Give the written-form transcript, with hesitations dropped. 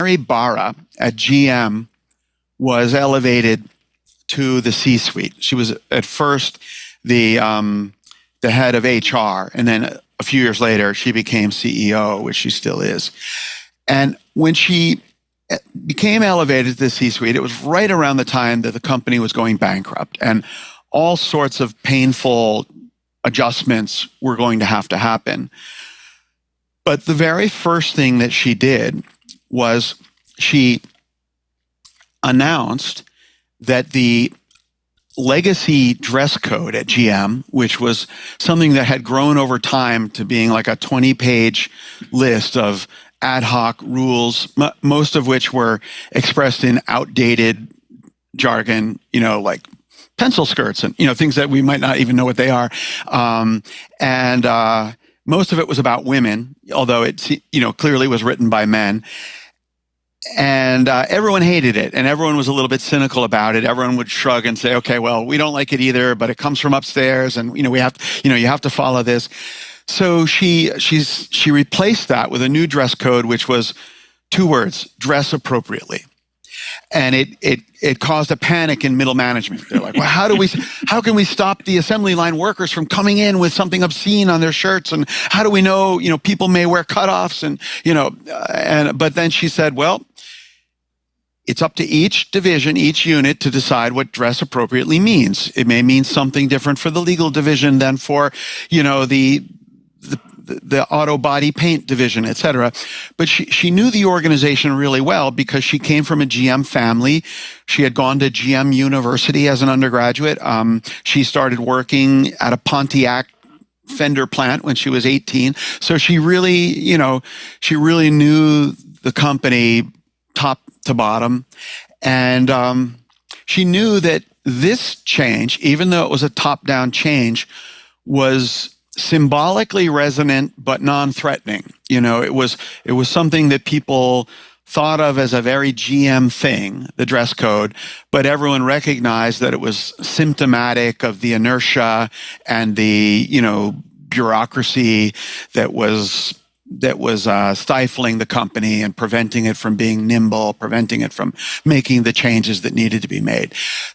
Mary Barra at GM was elevated to the C-suite. She was at first the head of HR, and then a few years later, she became CEO, which she still is. And when she became elevated to the C-suite, it was right around the time that the company was going bankrupt, and all sorts of painful adjustments were going to happen. But the very first thing that she did was she announced that the legacy dress code at GM, which was something that had grown over time to being like a 20-page list of ad hoc rules, most of which were expressed in outdated jargon, like pencil skirts and, things that we might not even know what they are. And most of it was about women, although it, clearly was written by men. And everyone hated it, and everyone was a little bit cynical about it. Everyone would shrug and say, okay, well, we don't like it either, but it comes from upstairs, and, we have to, you have to follow this. So she replaced that with a new dress code, which was 2 words: dress appropriately. And it caused a panic in middle management. They're like, well, how can we stop the assembly line workers from coming in with something obscene on their shirts? And how do we know, people may wear cutoffs but then she said, well, it's up to each division, each unit to decide what dress appropriately means. It may mean something different for the legal division than for, the auto body paint division, et cetera. But she knew the organization really well because she came from a GM family. She had gone to GM University as an undergraduate. She started working at a Pontiac fender plant when she was 18. So she really knew the company top to bottom. And she knew that this change, even though it was a top-down change, was symbolically resonant but non-threatening. It was something that people thought of as a very GM thing, the dress code, but everyone recognized that it was symptomatic of the inertia and the bureaucracy that was stifling the company and preventing it from being nimble, preventing it from making the changes that needed to be made.